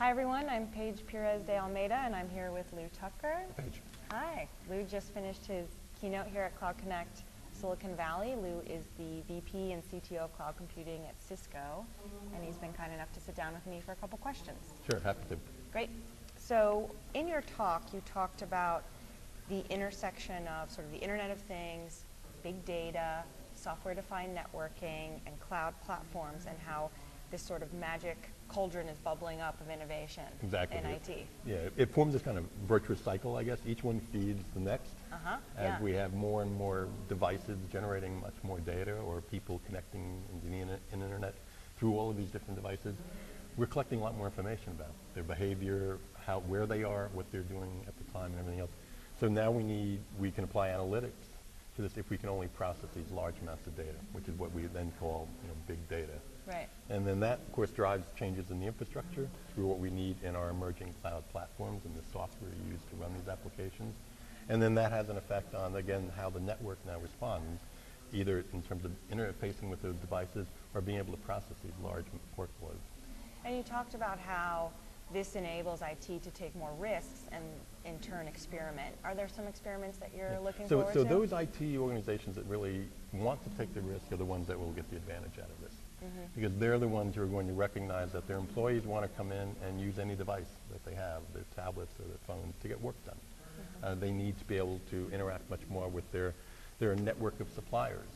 Hi everyone, I'm Paige Pires de Almeida and I'm here with Lew Tucker. Paige. Hi. Lew just finished his keynote here at Cloud Connect Silicon Valley. Lew is the VP and CTO of Cloud Computing at Cisco, and he's been kind enough to sit down with me for a couple questions. Sure, happy to. Great. So in your talk, you talked about the intersection of sort of the Internet of Things, big data, software-defined networking, and cloud platforms, and how this sort of magic cauldron is bubbling up of innovation in IT. Yeah, it forms this kind of virtuous cycle, I guess. Each one feeds the next. As we have more and more devices generating much more data, or people connecting into the internet through all of these different devices, we're collecting a lot more information about their behavior, where they are, what they're doing at the time, and everything else. So now we can apply analytics to this if we can only process these large amounts of data, which is what we then call big data. Right. And then that, of course, drives changes in the infrastructure through what we need in our emerging cloud platforms and the software used to run these applications. And then that has an effect on, again, how the network now responds, either in terms of interfacing with those devices or being able to process these large workloads. And you talked about how this enables IT to take more risks and in turn experiment. Are there some experiments that you're looking forward to? So those IT organizations that really want to take the risk are the ones that will get the advantage out of this. Because they're the ones who are going to recognize that their employees want to come in and use any device that they have, their tablets or their phones, to get work done. They need to be able to interact much more with their network of suppliers.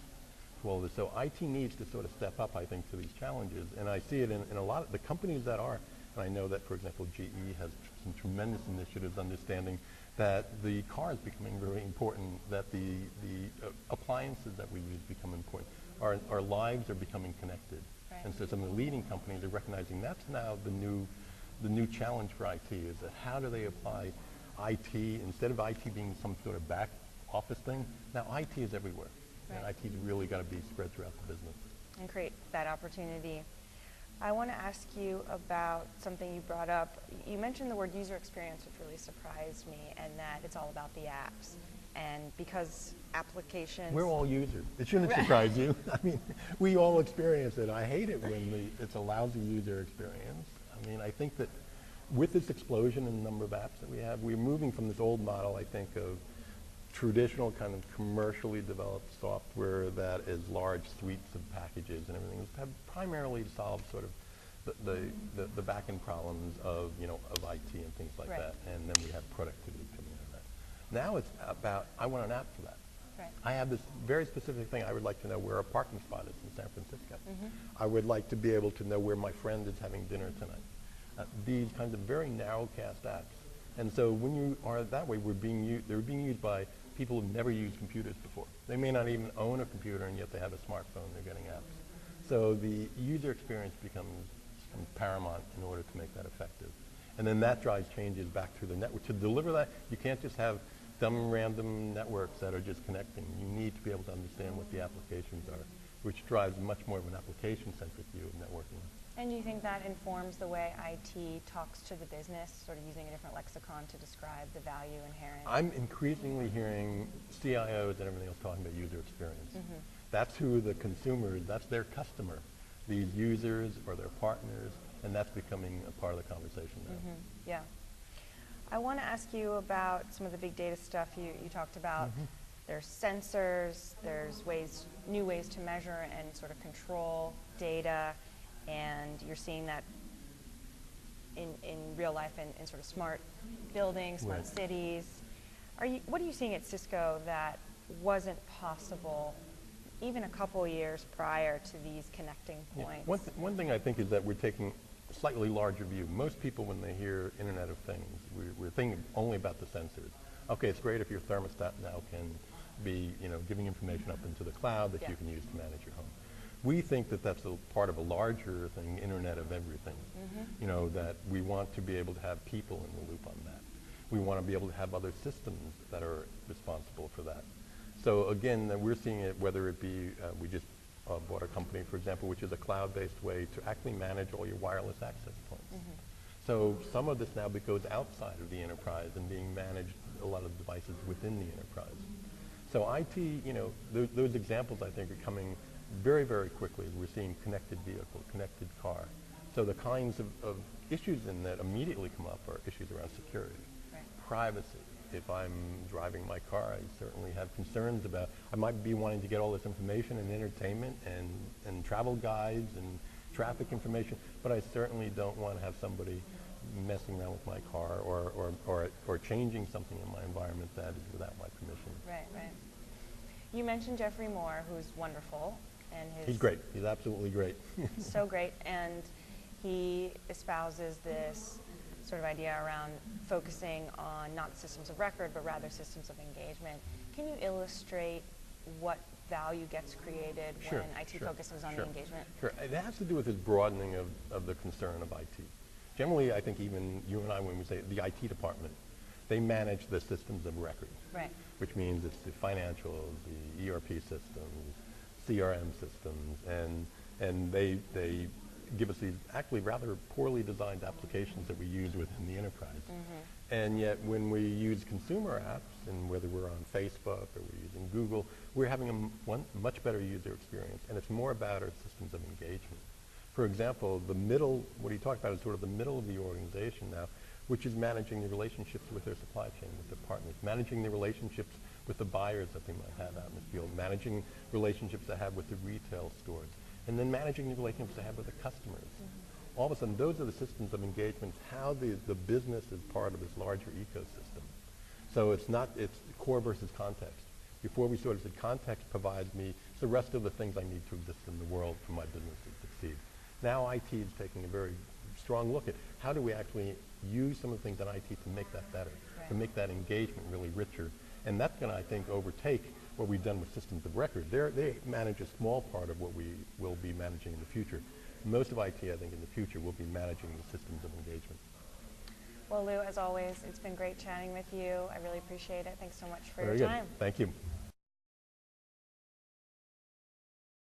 Well, so IT needs to sort of step up, I think, to these challenges. And I see it in a lot of the companies that are, and I know that, for example, GE has some tremendous initiatives understanding that the car is becoming very important, that the appliances that we use become important. Our lives are becoming connected. Right. And so some of the leading companies are recognizing that's now the new challenge for IT, is that how do they apply IT, instead of IT being some sort of back office thing, now IT is everywhere. Right. And IT's really got to be spread throughout the business. And create that opportunity. I want to ask you about something you brought up. You mentioned the word user experience, which really surprised me, and that it's all about the apps. And because applications... We're all users. It shouldn't surprise you. I mean, we all experience it. I hate it when it's a lousy user experience. I mean, I think that with this explosion in the number of apps that we have, we're moving from this old model, I think, of traditional kind of commercially developed software that is large suites of packages and everything. It's primarily to solve sort of the back-end problems of IT and things like that. And then we have productivity coming out of that. Now it's about, I want an app for that. Right. I have this very specific thing. I would like to know where a parking spot is in San Francisco. I would like to be able to know where my friend is having dinner tonight. These kinds of very narrow-cast apps. And so when you are that way, they're being used by people who've never used computers before. They may not even own a computer, and yet they have a smartphone. They're getting apps. So the user experience becomes paramount in order to make that effective. And then that drives changes back through the network. To deliver that, you can't just have dumb random networks that are just connecting. You need to be able to understand what the applications are, which drives much more of an application-centric view of networking. And do you think that informs the way IT talks to the business, sort of using a different lexicon to describe the value inherent? I'm increasingly hearing CIOs and everything else talking about user experience. That's who the consumers, that's their customer, these users or their partners, and that's becoming a part of the conversation now. Yeah. I want to ask you about some of the big data stuff you talked about. There's sensors, there's new ways to measure and sort of control data, and you're seeing that in real life in sort of smart buildings, smart cities. What are you seeing at Cisco that wasn't possible even a couple years prior to these connecting points? One thing I think is that we're taking a slightly larger view. Most people, when they hear Internet of Things, we're thinking only about the sensors. Okay, it's great if your thermostat now can be giving information up into the cloud that you can use to manage your home. We think that that's a part of a larger thing, Internet of Everything. That we want to be able to have people in the loop on that. We want to be able to have other systems that are responsible for that. So again, we're seeing it, whether it be, we just bought a company, for example, which is a cloud-based way to actually manage all your wireless access points. So some of this now goes outside of the enterprise and being managed, a lot of devices within the enterprise. So IT, those examples I think are coming very, very quickly. We're seeing connected vehicle, connected car, So the kinds of issues in that immediately come up are issues around security, Right. privacy. If I'm driving my car, I certainly have concerns about, I might be wanting to get all this information and entertainment and travel guides and traffic information, but I certainly don't want to have somebody messing around with my car or changing something in my environment that is without my permission. Right, right. You mentioned Jeffrey Moore, who's wonderful, and He's great. He's absolutely great. so great, and he espouses this sort of idea around focusing on not systems of record, but rather systems of engagement. Can you illustrate what value gets created Sure, when IT sure, focuses on sure. the engagement? Sure. It has to do with this broadening of the concern of IT. Generally, I think even you and I, when we say the IT department, they manage the systems of record, Right. which means it's the financials, the ERP systems, CRM systems, and they give us these actually rather poorly designed applications that we use within the enterprise. And yet when we use consumer apps, and whether we're on Facebook or we're using Google, we're having a much better user experience, and it's more about our systems of engagement. For example, the middle, what he talked about is sort of the middle of the organization now, which is managing the relationships with their supply chain, with their partners, managing the relationships with the buyers that they might have out in the field, managing relationships they have with the retail stores, and then managing the relationships they have with the customers. All of a sudden, those are the systems of engagement, how the business is part of this larger ecosystem. So it's core versus context. Before we sort of said context provides me the rest of the things I need to exist in the world for my business to succeed. Now IT is taking a very strong look at how do we actually use some of the things in IT to make that better, to make that engagement really richer. And that's going to, I think, overtake what we've done with systems of record. They manage a small part of what we will be managing in the future. Most of IT, I think, in the future will be managing the systems of engagement. Well, Lew, as always, it's been great chatting with you. I really appreciate it. Thanks so much for Very your good. time. Thank you.